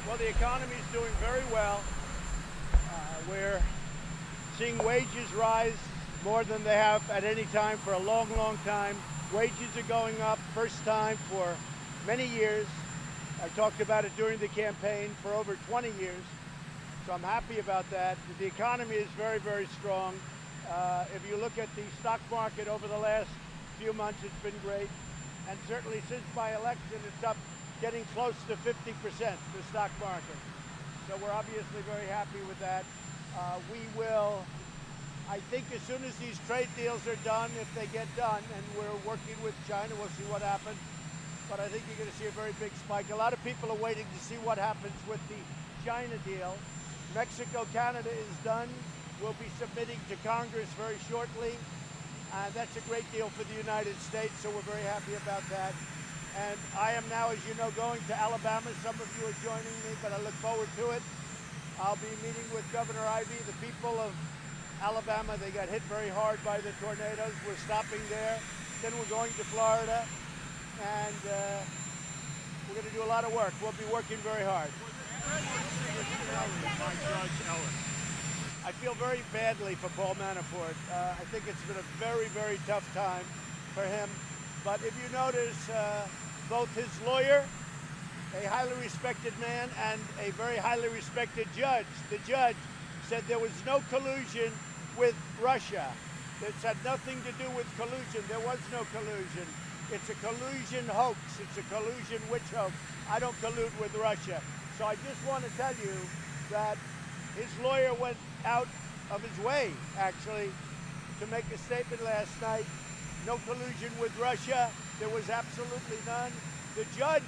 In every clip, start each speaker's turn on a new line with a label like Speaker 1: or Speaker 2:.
Speaker 1: Well, the economy is doing very well. We're seeing wages rise more than they have at any time for a long, long time. Wages are going up, first time for many years. I talked about it during the campaign for over 20 years, so I'm happy about that. The economy is very, very strong. If you look at the stock market over the last few months, it's been great. And certainly since my election, it's up getting close to 50%, the stock market. So we're obviously very happy with that. We will, I think as soon as these trade deals are done, if they get done, and we're working with China, we'll see what happens. But I think you're going to see a very big spike. A lot of people are waiting to see what happens with the China deal. Mexico, Canada is done. We'll be submitting to Congress very shortly. And that's a great deal for the United States, so we're very happy about that. And I am now, as you know, going to Alabama. Some of you are joining me, but I look forward to it. I'll be meeting with Governor Ivey. The people of Alabama, they got hit very hard by the tornadoes. We're stopping there. Then we're going to Florida, and we're going to do a lot of work. We'll be working very hard. I feel very badly for Paul Manafort. I think it's been a very, very tough time for him. But if you notice, both his lawyer, a highly respected man, and a very highly respected judge, the judge said there was no collusion with Russia. It's had nothing to do with collusion. There was no collusion. It's a collusion hoax. It's a collusion witch hoax. I don't collude with Russia. So I just want to tell you that his lawyer went out of his way, actually, to make a statement last night. No collusion with Russia. There was absolutely none. The judge,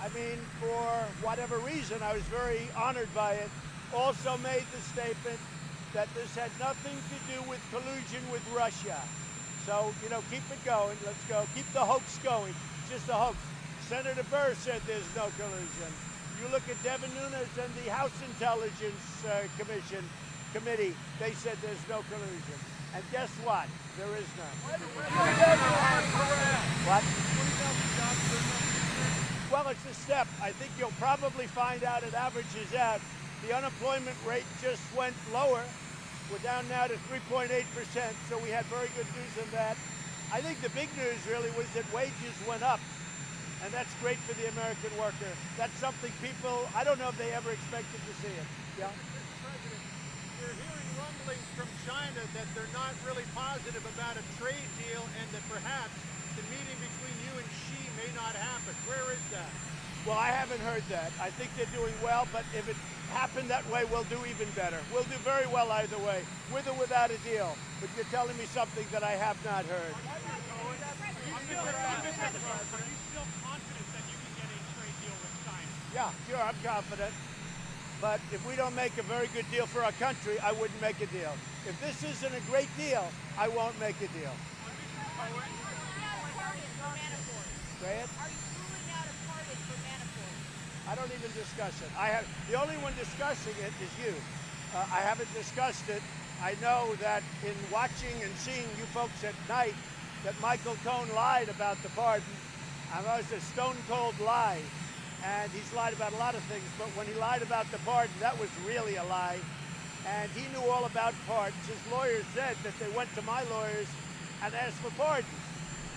Speaker 1: I mean, for whatever reason, I was very honored by it, also made the statement that this had nothing to do with collusion with Russia. So, you know, keep it going. Let's go. Keep the hoax going. It's just a hoax. Senator Burr said there's no collusion. You look at Devin Nunes and the House Intelligence Committee, they said there's no collusion. And guess what? There is none. What? Well, it's a step. I think you'll probably find out it averages out. The unemployment rate just went lower. We're down now to 3.8%, so we had very good news on that. I think the big news really was that wages went up, and that's great for the American worker. That's something people, I don't know if they ever expected to see it. Yeah?
Speaker 2: Mr. President, we're hearing rumblings from China that they're not really positive about a trade deal and that perhaps the meeting between you and Xi may not happen. Where is that?
Speaker 1: Well, I haven't heard that. I think they're doing well, but if it happened that way, we'll do even better. We'll do very well either way, with or without a deal. But you're telling me something that I have not heard.
Speaker 2: Are you still confident that you can get a trade deal with China?
Speaker 1: Yeah, sure, I'm confident. But if we don't make a very good deal for our country, I wouldn't make a deal. If this isn't a great deal, I won't make a deal. Go ahead.
Speaker 3: Are you ruling out a pardon for Manafort?
Speaker 1: I don't even discuss it. The only one discussing it is you. I haven't discussed it. I know that in watching and seeing you folks at night, that Michael Cohen lied about the pardon. And that was a stone-cold lie. And he's lied about a lot of things, but when he lied about the pardon, that was really a lie. And he knew all about pardons. His lawyers said that they went to my lawyers and asked for pardons.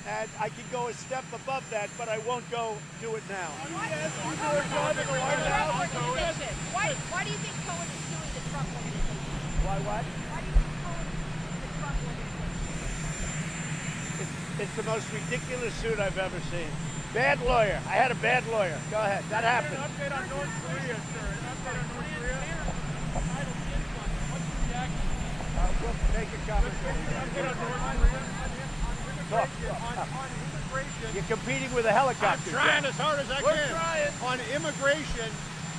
Speaker 1: And I could go a step above that, but I won't go do it now.
Speaker 3: Why do you think Cohen is suing the Trump organization?
Speaker 1: Why what?
Speaker 3: Why do you think Cohen is suing the Trump organization?
Speaker 1: It's the most ridiculous suit I've ever seen. Bad lawyer. I had a bad lawyer. Go ahead. That happened.
Speaker 2: An update on North Korea, sir. An update on North Korea. What's your reaction?
Speaker 1: We'll make a comment.
Speaker 2: Update on North Korea.
Speaker 1: Talk.
Speaker 2: On immigration.
Speaker 1: You're competing with a helicopter.
Speaker 2: I'm trying as hard as I
Speaker 1: We're
Speaker 2: can.
Speaker 1: trying.
Speaker 2: On immigration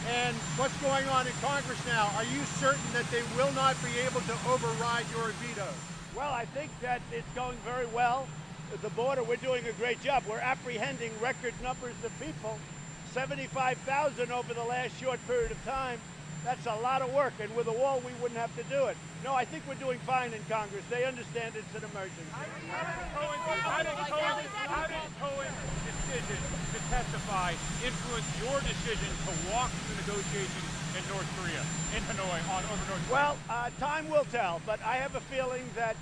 Speaker 2: and what's going on in Congress now, are you certain that they will not be able to override your veto?
Speaker 1: Well, I think that it's going very well. At the border, we're doing a great job. We're apprehending record numbers of people, 75,000 over the last short period of time. That's a lot of work, and with a wall, we wouldn't have to do it. No, I think we're doing fine in Congress. They understand it's an emergency.
Speaker 4: How did Cohen's decision to testify influence your decision to walk through negotiations in North Korea, in Hanoi, over North Korea?
Speaker 1: Well, time will tell, but I have a feeling that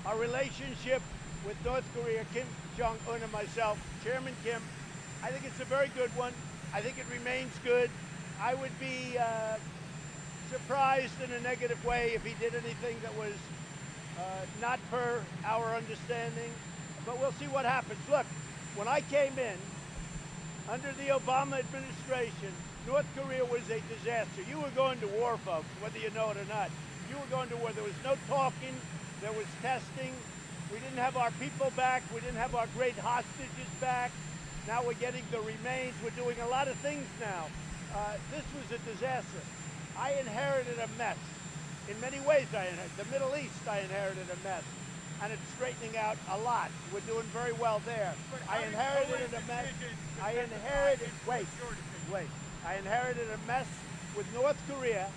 Speaker 1: our relationship with North Korea, Kim Jong-un and myself, Chairman Kim, I think it's a very good one. I think it remains good. I would be surprised in a negative way if he did anything that was not per our understanding, but we'll see what happens. Look, when I came in, under the Obama administration, North Korea was a disaster. You were going to war, folks, whether you know it or not. You were going to war. There was no talking. There was testing. We didn't have our people back. We didn't have our great hostages back. Now we're getting the remains. We're doing a lot of things now. This was a disaster. I inherited a mess. In many ways, the Middle East, I inherited a mess. And it's straightening out a lot. We're doing very well there. I inherited a mess. I inherited a mess with North Korea,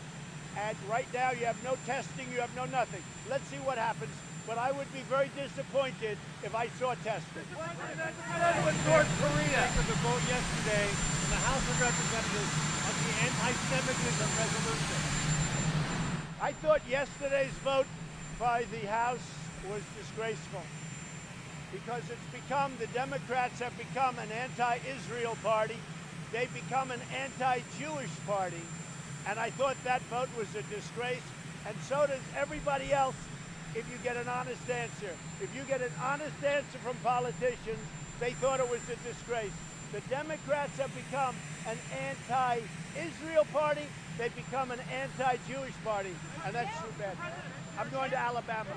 Speaker 1: and right now you have no testing, you have no nothing. Let's see what happens, but I would be very disappointed if I saw testing.
Speaker 2: With North Korea, there was a vote yesterday in the House of Representatives on the anti-Semitism resolution.
Speaker 1: I thought yesterday's vote by the House was disgraceful because the Democrats have become an anti-Israel party. They've become an anti-Jewish party. And I thought that vote was a disgrace. And so does everybody else if you get an honest answer. If you get an honest answer from politicians, they thought it was a disgrace. The Democrats have become an anti-Israel party. They've become an anti-Jewish party. And that's too bad. I'm going to Alabama.